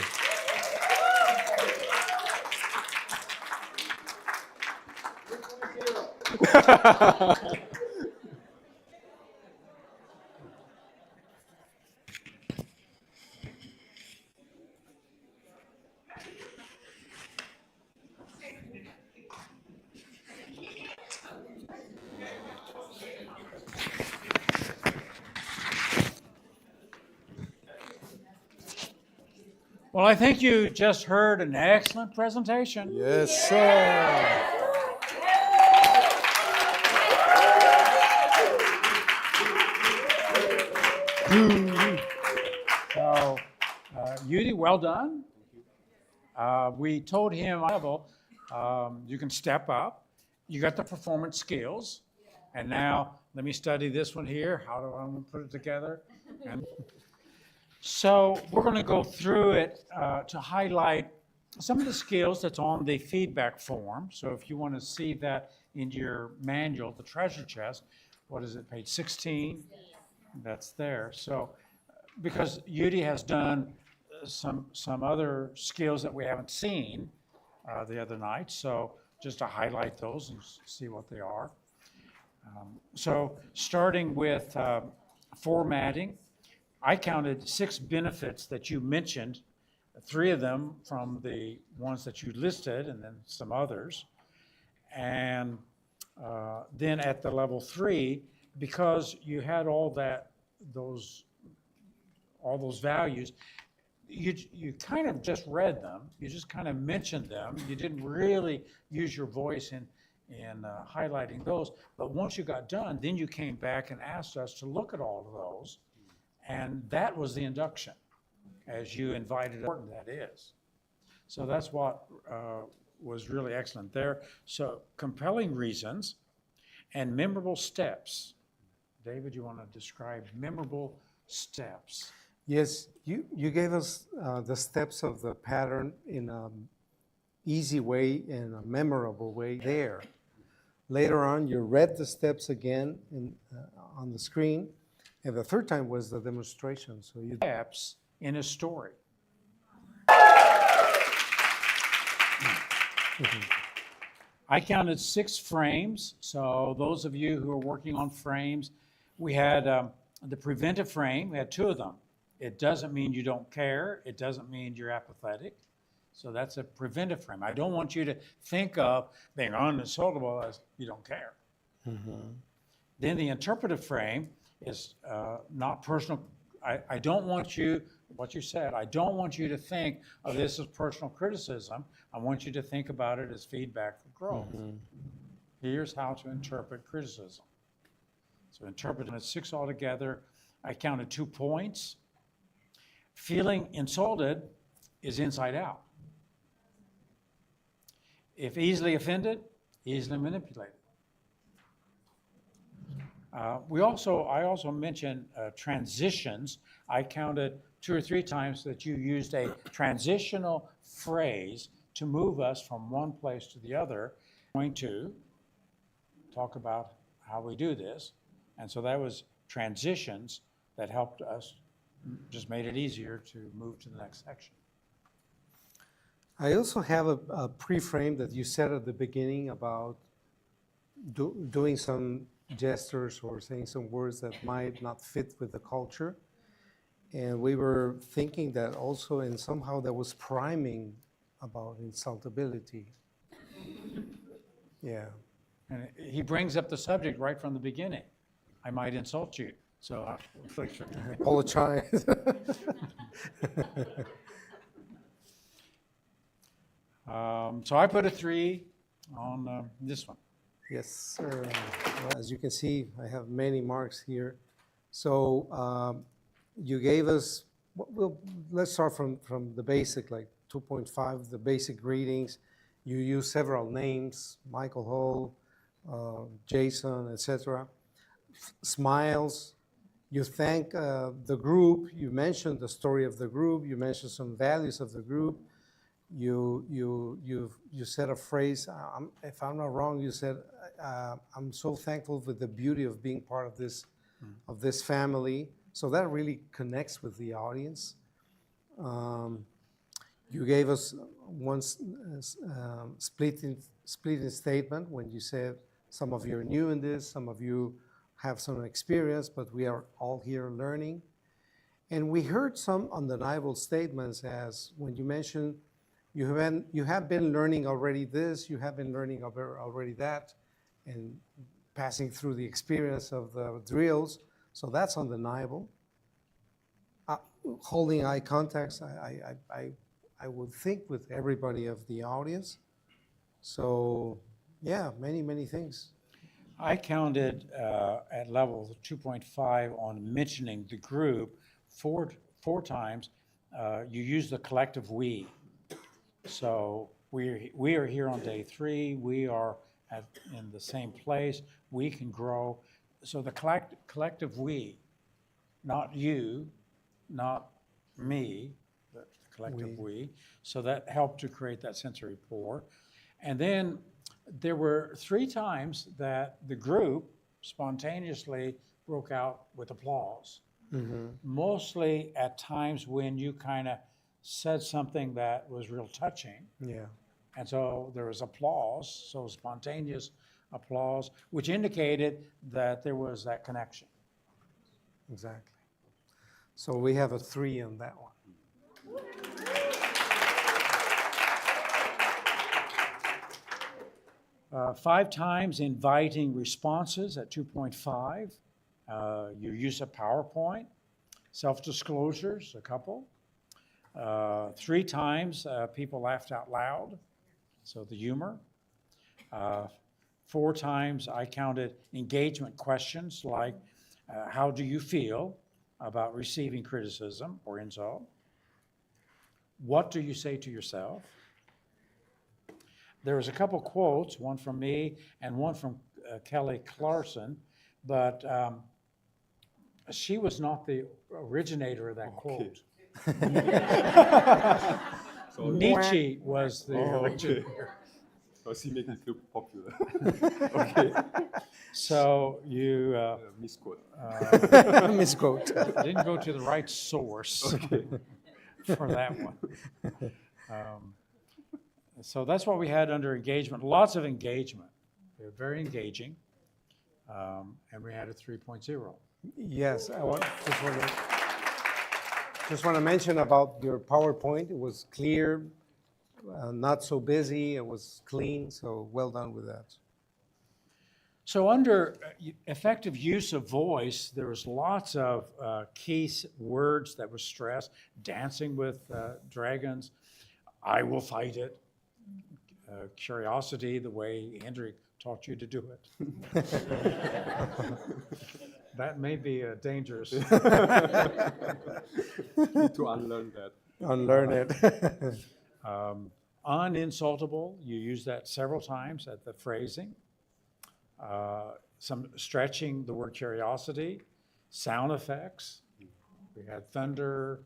Well, I think you just heard an excellent presentation. Yes, sir. So, Yudi, well done. We told him level, you can step up. You got the performance skills. And now let me study this one here. How do I put it together? And so we're going to go through it to highlight some of the skills that's on the feedback form. So if you want to see that in your manual, the treasure chest, what is it, page 16? That's there. So because Yudi has done some other skills that we haven't seen the other night, so just to highlight those and see what they are. So starting with formatting, I counted 6 benefits that you mentioned, 3 of them from the ones that you listed and then some others. And then at the level 3, because you had all those values, you kind of just read them, you just kind of mentioned them, you didn't really use your voice in highlighting those, but once you got done, then you came back and asked us to look at all of those, and that was the induction, as you invited, important that is. So that's what was really excellent there. So compelling reasons and memorable steps. David, you want to describe memorable steps? Yes, you gave us the steps of the pattern in an easy way and a memorable way there. Later on, you read the steps again on the screen, and the third time was the demonstration. So you steps in a story. I counted 6 frames. So those of you who are working on frames, we had the preventive frame. We had 2 of them. It doesn't mean you don't care. It doesn't mean you're apathetic. So that's a preventive frame. I don't want you to think of being uninsufferable as you don't care. Mm-hmm. Then the interpretive frame is not personal. I don't want you, what you said, I don't want you to think of this as personal criticism. I want you to think about it as feedback for growth. Mm-hmm. Here's how to interpret criticism. So interpreting it 6 altogether. I counted 2 points. Feeling insulted is inside out. If easily offended, easily manipulated. I also mentioned transitions. I counted 2 or 3 times that you used a transitional phrase to move us from one place to the other. I'm going to talk about how we do this. And so that was transitions that helped us, just made it easier to move to the next section. I also have a pre-frame that you said at the beginning about doing some gestures or saying some words that might not fit with the culture. And we were thinking that also, and somehow that was priming about insultability. Yeah. And he brings up the subject right from the beginning. I might insult you, so I apologize. So I put a 3 on this one. Yes, sir. Well, as you can see, I have many marks here. So you gave us, well, let's start from the basic, like 2.5, the basic greetings. You use several names, Michael Hall, Jason, etc. Smiles. You thank the group. You mentioned the story of the group. You mentioned some values of the group. You said a phrase, if I'm not wrong, you said, I'm so thankful for the beauty of being part of this family. So that really connects with the audience. You gave us one splitting statement when you said some of you are new in this, some of you have some experience, but we are all here learning. And we heard some undeniable statements, as when you mentioned you have been learning already this, you have been learning already that, and passing through the experience of the drills. So that's undeniable. Holding eye contact, I would think with everybody of the audience. So yeah, many things. I counted at level 2.5 on mentioning the group four times. You use the collective we. So we are here on day 3. We are in the same place. We can grow. So the collective we, not you, not me, the collective we. So that helped to create that sensory rapport. And then there were 3 times that the group spontaneously broke out with applause. Mm-hmm. Mostly at times when you kind of said something that was real touching. Yeah. And so there was applause, so spontaneous applause, which indicated that there was that connection. Exactly. So we have a 3 on that one. 5 times inviting responses at 2.5. Your use of PowerPoint, self-disclosures, a couple. 3 times people laughed out loud, so the humor. 4 times I counted engagement questions like, how do you feel about receiving criticism or insult? What do you say to yourself? There was a couple quotes, one from me and one from Kelly Clarkson, but she was not the originator of that quote. So Nietzsche was the originator. So she made it look popular. Okay. So you misquote. Misquote. Didn't go to the right source for that one. So that's what we had under engagement. Lots of engagement. They were very engaging, and we had a 3.0. Yes, just want to mention about your PowerPoint. It was clear, not so busy. It was clean. So well done with that. So under effective use of voice, there was lots of key words that were stressed. Dancing with dragons, I will fight it. Curiosity, the way Hendrik taught you to do it. That may be dangerous. Need to unlearn that. Unlearn it. Uninsultable, you use that several times at the phrasing. Some stretching the word curiosity. Sound effects. We had thunder.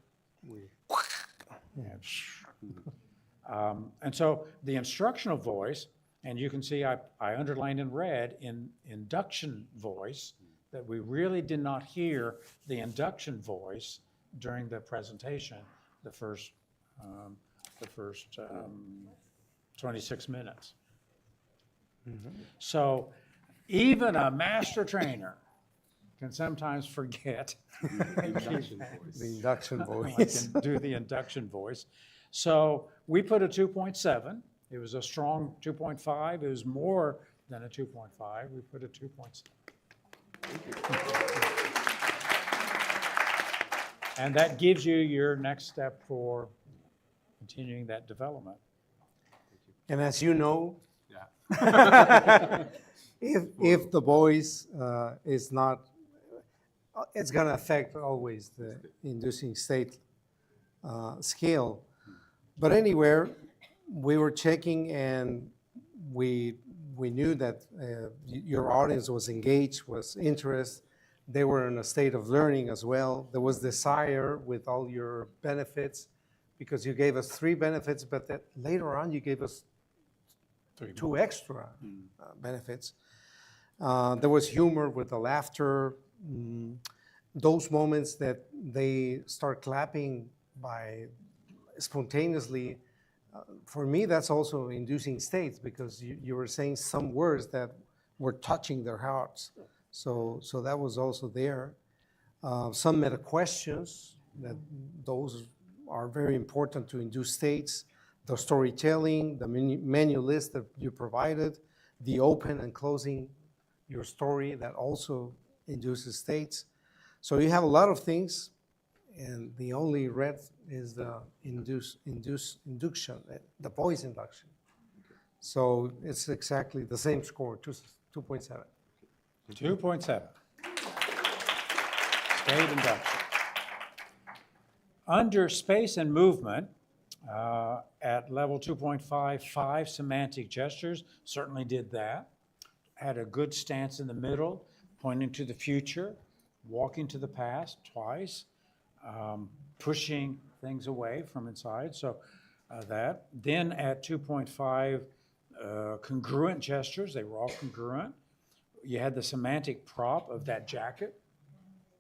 And so the instructional voice, and you can see I underlined in red in induction voice, that we really did not hear the induction voice during the presentation, the first 26 minutes. So even a master trainer can sometimes forget. The induction I voice. can do the induction voice. So we put a 2.7. It was a strong 2.5. It was more than a 2.5. We put a 2.7. And that gives you your next step for continuing that development. And as you know, Yeah. if the voice is not, it's going to affect always the inducing state scale. But anywhere, we were checking and we knew that your audience was engaged, was interested. They were in a state of learning as well. There was desire with all your benefits, because you gave us 3 benefits, but that later on you gave us 2 extra benefits. There was humor with the laughter. Those moments that they start clapping by spontaneously, for me, that's also inducing states, because you were saying some words that were touching their hearts. So that was also there. Some meta questions, that those are very important to induce states. The storytelling, the menu list that you provided, the open and closing your story, that also induces states. So you have a lot of things, and the only red is the induction, the voice induction. So it's exactly the same score, 2.7. 2.7. State induction. Under space and movement, at level 2.5, 5 semantic gestures, certainly did that. Had a good stance in the middle, pointing to the future, walking to the past twice, pushing things away from inside, so that. Then at 2.5, congruent gestures, they were all congruent. You had the semantic prop of that jacket.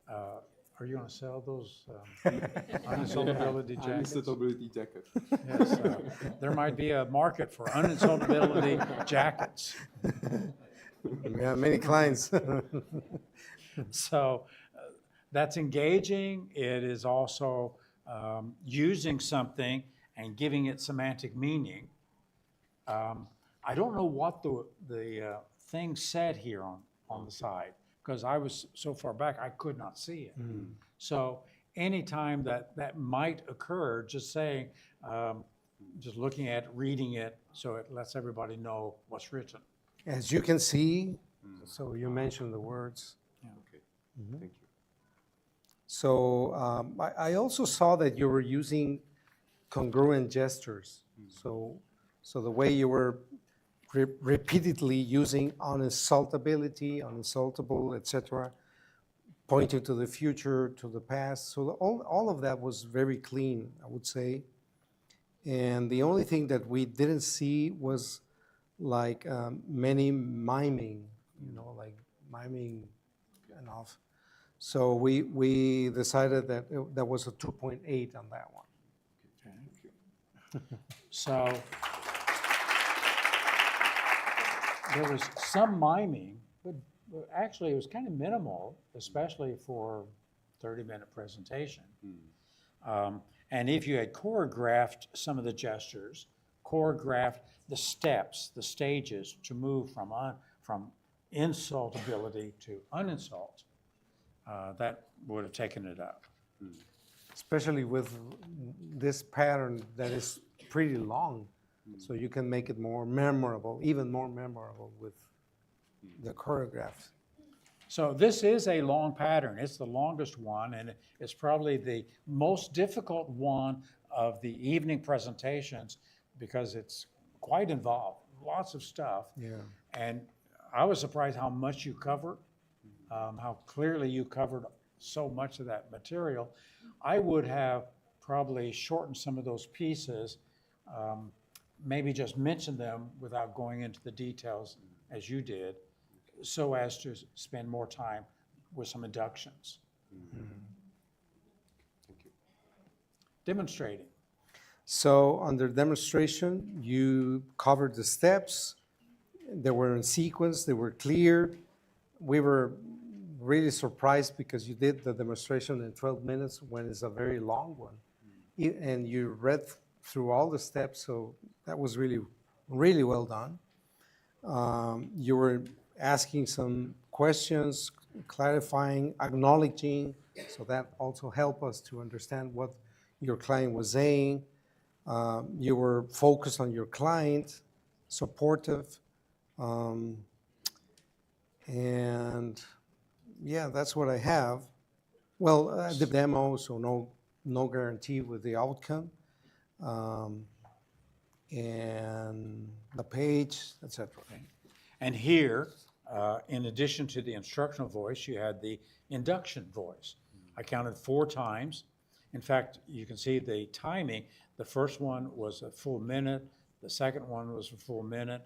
Are you going to sell those uninsultability jackets? Uninsultability jacket. Yes, there might be a market for uninsultability jackets. We have many clients. So that's engaging. It is also using something and giving it semantic meaning. I don't know what the thing said here on the side, because I was so far back I could not see it. So anytime that might occur, just saying, just looking at it, reading it, so it lets everybody know what's written. As you can see, so you mentioned the words. Okay. Thank you. So I also saw that you were using congruent gestures. So the way you were repeatedly using uninsultability, uninsultable, etc., pointing to the future, to the past. So all of that was very clean, I would say. And the only thing that we didn't see was like many miming, like miming enough. So we decided that that was a 2.8 on that one. Okay. Thank you. So there was some miming, but actually it was kind of minimal, especially for a 30-minute presentation. And if you had choreographed some of the gestures, choreographed the steps, the stages to move from insultability to uninsult, that would have taken it up. Especially with this pattern that is pretty long, so you can make it more memorable, even more memorable with the choreographs. So this is a long pattern. It's the longest one, and it's probably the most difficult one of the evening presentations because it's quite involved, lots of stuff. Yeah. And I was surprised how much you covered, how clearly you covered so much of that material. I would have probably shortened some of those pieces, maybe just mentioned them without going into the details as you did, so as to spend more time with some inductions. Demonstrating. So under demonstration, you covered the steps. They were in sequence, they were clear. We were really surprised because you did the demonstration in 12 minutes when it's a very long one. And you read through all the steps, so that was really, really well done. You were asking some questions, clarifying, acknowledging, so that also helped us to understand what your client was saying. You were focused on your client, supportive, and yeah, that's what I have. Well, the demo, so no guarantee with the outcome, and the page, etc. And here, in addition to the instructional voice, you had the induction voice. I counted 4 times. In fact, you can see the timing. The first one was a full minute. The second one was a full minute.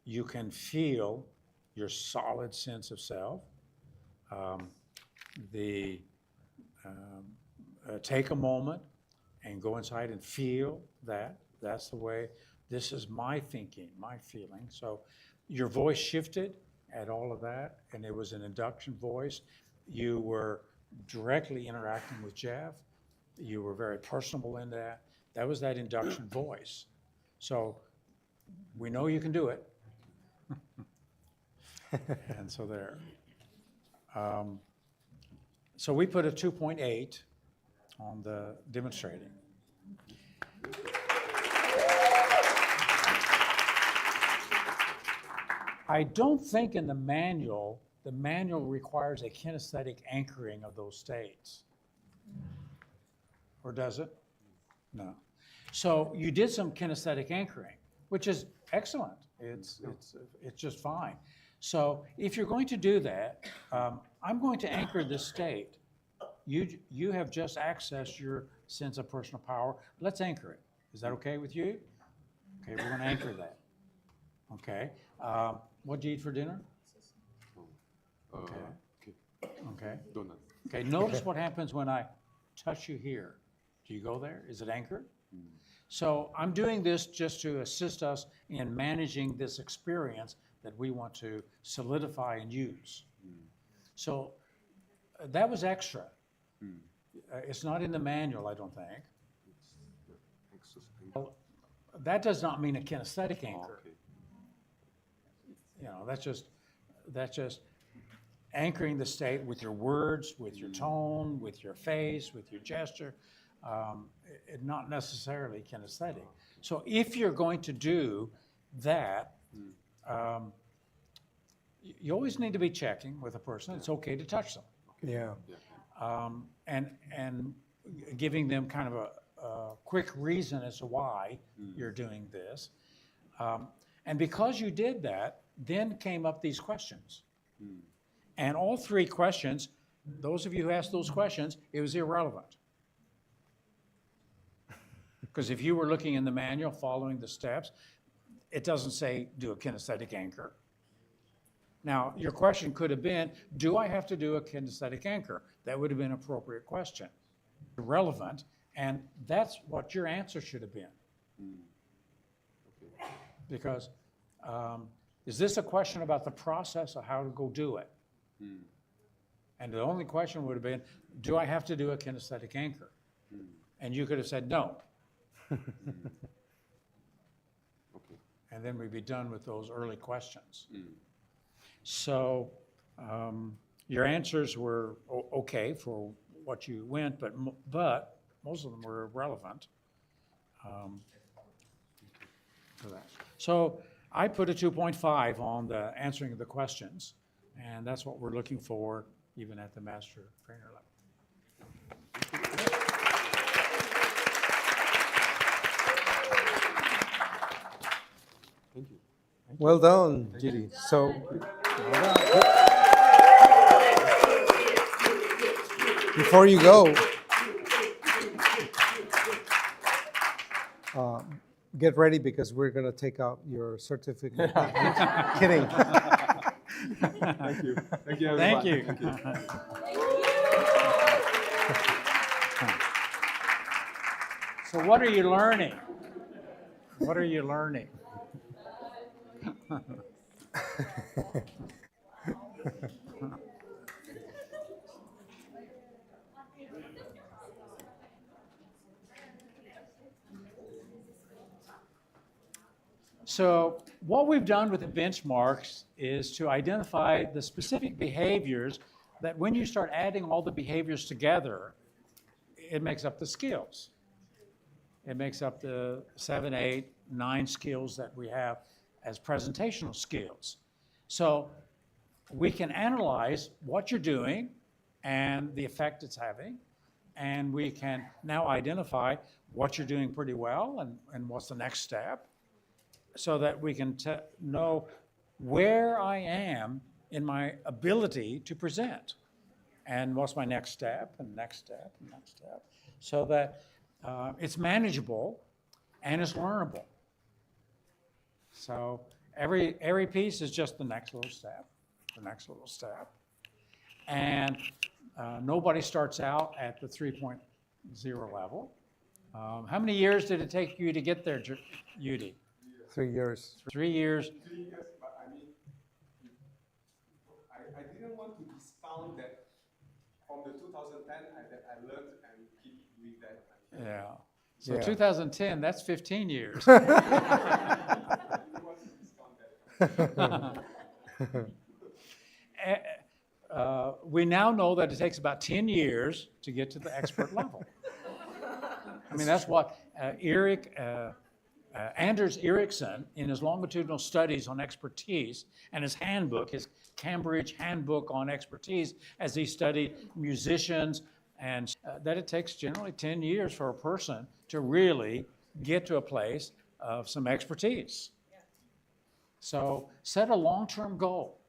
You can feel your solid sense of self. Take a moment and go inside and feel that. That's the way, this is my thinking, my feeling. So your voice shifted at all of that, and it was an induction voice. You were directly interacting with Jeff. You were very personable in that. That was that induction voice. So we know you can do it. And so there. So we put a 2.8 on the demonstrating. I don't think in the manual requires a kinesthetic anchoring of those states. Or does it? No. So you did some kinesthetic anchoring, which is excellent. It's just fine. So if you're going to do that, I'm going to anchor this state. You have just accessed your sense of personal power. Let's anchor it. Is that okay with you? Okay, we're going to anchor that. Okay. What do you eat for dinner? Okay. Okay. Donut. Okay. Notice what happens when I touch you here. Do you go there? Is it anchored? So I'm doing this just to assist us in managing this experience that we want to solidify and use. So that was extra. It's not in the manual, I don't think. Well, that does not mean a kinesthetic anchor. You know, that's just anchoring the state with your words, with your tone, with your face, with your gesture. Not necessarily kinesthetic. So if you're going to do that, you always need to be checking with a person. It's okay to touch them. Yeah. And giving them kind of a quick reason as to why you're doing this. And because you did that, then came up these questions. And all 3 questions, those of you who asked those questions, it was irrelevant. Because if you were looking in the manual, following the steps, it doesn't say do a kinesthetic anchor. Now, your question could have been, do I have to do a kinesthetic anchor? That would have been an appropriate question. Irrelevant, and that's what your answer should have been. Because is this a question about the process of how to go do it? And the only question would have been, do I have to do a kinesthetic anchor? And you could have said no. And then we'd be done with those early questions. So your answers were okay for what you went, but most of them were irrelevant for that. So I put a 2.5 on the answering of the questions, and that's what we're looking for even at the master trainer level. Thank you. Well done, Yudi. So, before you go, get ready because we're going to take out your certificate. Kidding. Thank you. Thank you, everyone. Thank you. Thank you. So what are you learning? What are you learning? So what we've done with the benchmarks is to identify the specific behaviors that when you start adding all the behaviors together, it makes up the skills. It makes up the 7, 8, 9 skills that we have as presentational skills. So we can analyze what you're doing and the effect it's having, and we can now identify what you're doing pretty well and what's the next step, so that we can know where I am in my ability to present and what's my next step and next step and next step, so that it's manageable and it's learnable. So every piece is just the next little step, the next little step. And nobody starts out at the 3.0 level. How many years did it take you to get there, Yudi? 3 years. 3 years. 3 years, but I mean, I didn't want to discount that from the 2010 that I learned and keep doing that. Yeah. So Yeah. 2010, that's 15 years. I didn't want to discount that. We now know that it takes about 10 years to get to the expert level. I mean, that's what Anders Ericsson, in his longitudinal studies on expertise and his handbook, his Cambridge Handbook on Expertise, as he studied musicians, and that it takes generally 10 years for a person to really get to a place of some expertise. So set a long-term goal.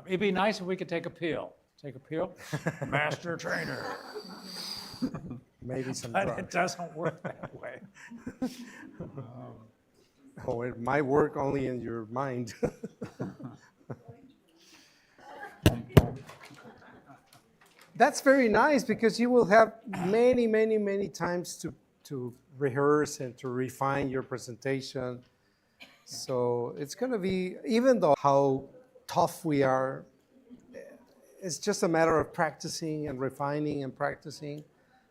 It'd be nice if we could take a pill. Take a pill, master trainer. Maybe some But drugs. it doesn't work that way. Oh, it might work only in your mind. That's very nice because you will have many, many, many times to rehearse and to refine your presentation. So it's going to be, even though how tough we are, it's just a matter of practicing and refining and practicing.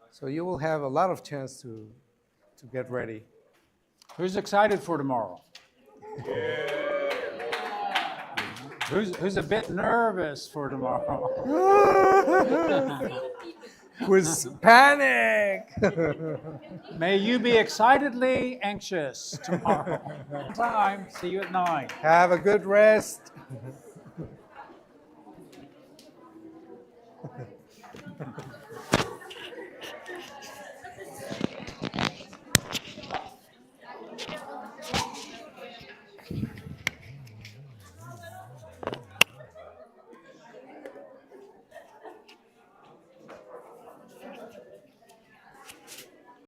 So you will have a lot of chance to get ready. Who's excited for tomorrow? Who's a bit nervous for tomorrow? With panic. May you be excitedly anxious tomorrow. Time. See you at 9. Have a good rest.